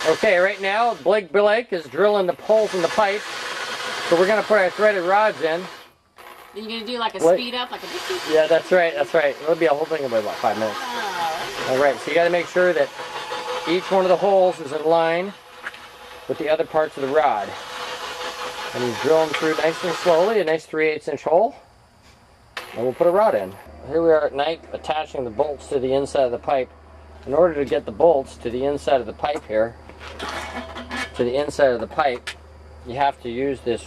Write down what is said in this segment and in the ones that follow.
Okay, right now Blake is drilling the holes in the pipe, so we're going to put our threaded rods in. Are you going to do like a speed up, like a... Yeah, that's right, that's right. It'll be a whole thing in about 5 minutes. Oh. Alright, so you got to make sure that each one of the holes is in line with the other parts of the rod. And you drill them through nice and slowly, a nice 3/8 inch hole. And we'll put a rod in. Here we are at night attaching the bolts to the inside of the pipe. In order to get the bolts to the inside of the pipe here, you have to use this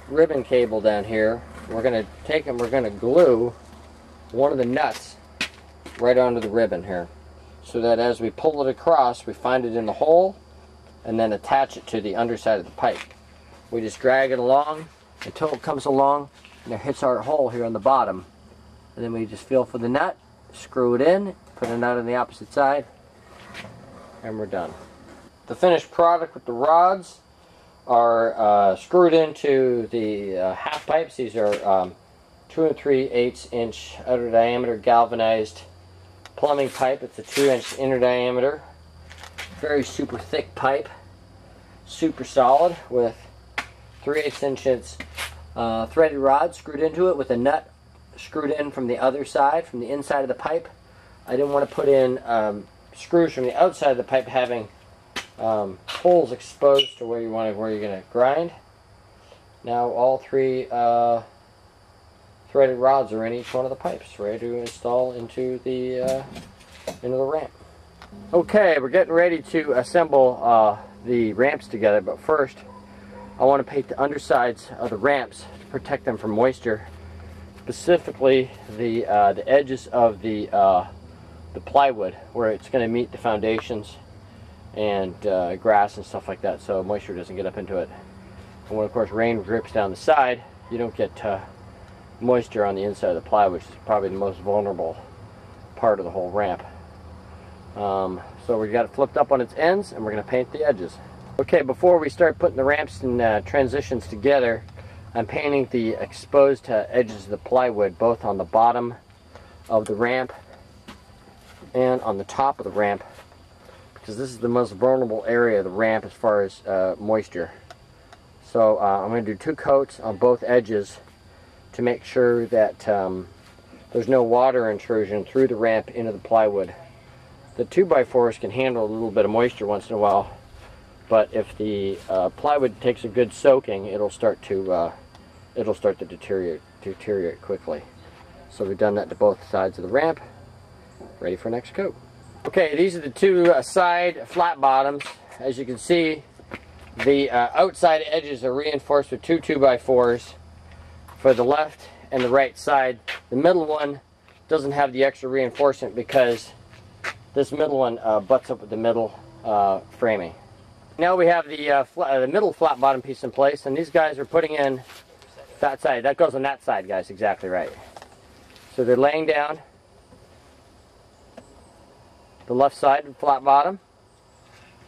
ribbon cable down here. We're going to take and we're going to glue one of the nuts right onto the ribbon here, so that as we pull it across, we find it in the hole and then attach it to the underside of the pipe. We just drag it along until it comes along and it hits our hole here on the bottom, and then we just feel for the nut, screw it in, put a nut on the opposite side, and we're done. The finished product with the rods are screwed into the half pipes. These are 2 3/8 inch outer diameter galvanized plumbing pipe. It's a 2-inch inner diameter. Very super thick pipe, super solid, with 3/8 inches threaded rod screwed into it with a nut screwed in from the other side, from the inside of the pipe. I didn't want to put in screws from the outside of the pipe having holes exposed to where you're going to grind. Now all 3 threaded rods are in each one of the pipes, ready to install into the ramp. Okay, we're getting ready to assemble the ramps together, but first I want to paint the undersides of the ramps to protect them from moisture, specifically the edges of the plywood where it's going to meet the foundations and grass and stuff like that, so moisture doesn't get up into it. And when of course rain drips down the side, you don't get moisture on the inside of the plywood, which is probably the most vulnerable part of the whole ramp. So we got it flipped up on its ends, and we're going to paint the edges. Okay, before we start putting the ramps and transitions together, I'm painting the exposed edges of the plywood, both on the bottom of the ramp and on the top of the ramp, because this is the most vulnerable area of the ramp as far as moisture. So I'm going to do 2 coats on both edges to make sure that there's no water intrusion through the ramp into the plywood. The 2x4s can handle a little bit of moisture once in a while, but if the plywood takes a good soaking, it'll start to deteriorate quickly. So we've done that to both sides of the ramp. Ready for next coat. Okay, these are the 2 side flat bottoms. As you can see, the outside edges are reinforced with 2 2x4s for the left and the right side. The middle one doesn't have the extra reinforcement because this middle one butts up with the middle framing. Now we have the middle flat bottom piece in place, and these guys are putting in that side. That goes on that side, guys, exactly right. So they're laying down the left side flat bottom,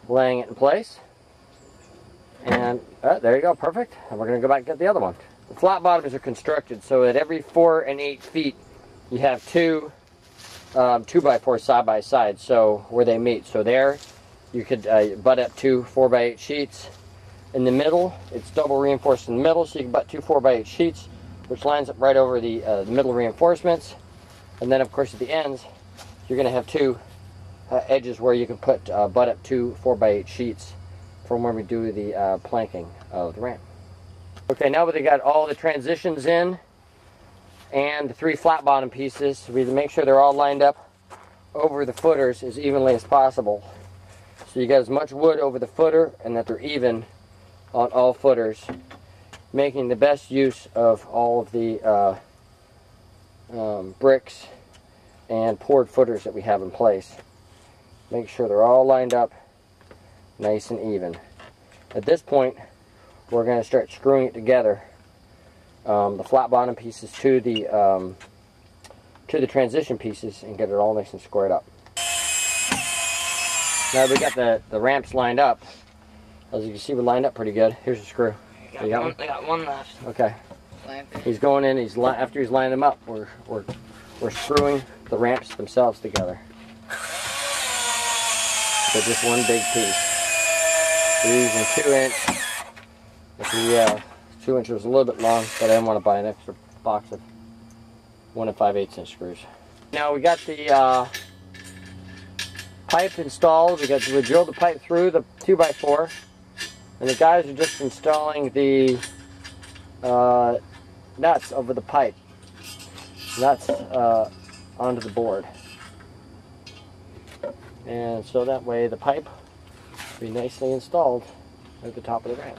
laying it in place, and there you go, perfect. And we're going to go back and get the other one. The flat bottoms are constructed so that every 4 and 8 feet you have 2 2x4 side by side, so where they meet. So there you could butt up 2 4x8 sheets. In the middle, it's double reinforced in the middle, so you can butt 2 4x8 sheets, which lines up right over the middle reinforcements. And then of course at the ends you're going to have 2 edges where you can put butt up 2 4x8 sheets from when we do the planking of the ramp. Okay, now that we got all the transitions in and the 3 flat bottom pieces, we make sure they're all lined up over the footers as evenly as possible. So you got as much wood over the footer and that they're even on all footers, making the best use of all of the bricks and poured footers that we have in place. Make sure they're all lined up nice and even. At this point, we're going to start screwing it together, the flat bottom pieces to the transition pieces, and get it all nice and squared up. Now we got the ramps lined up. As you can see, we're lined up pretty good. Here's a screw. I got one left. Okay. He's going in. After he's lined them up, we're screwing the ramps themselves together. So just one big piece. We're using 2 inch. The 2 inch was a little bit long, but I didn't want to buy an extra box of 1 5/8 inch screws. Now we got the pipe installed. We drilled the pipe through the 2x4, and the guys are just installing the nuts over the pipe. Nuts onto the board. And so that way the pipe will be nicely installed at the top of the ramp.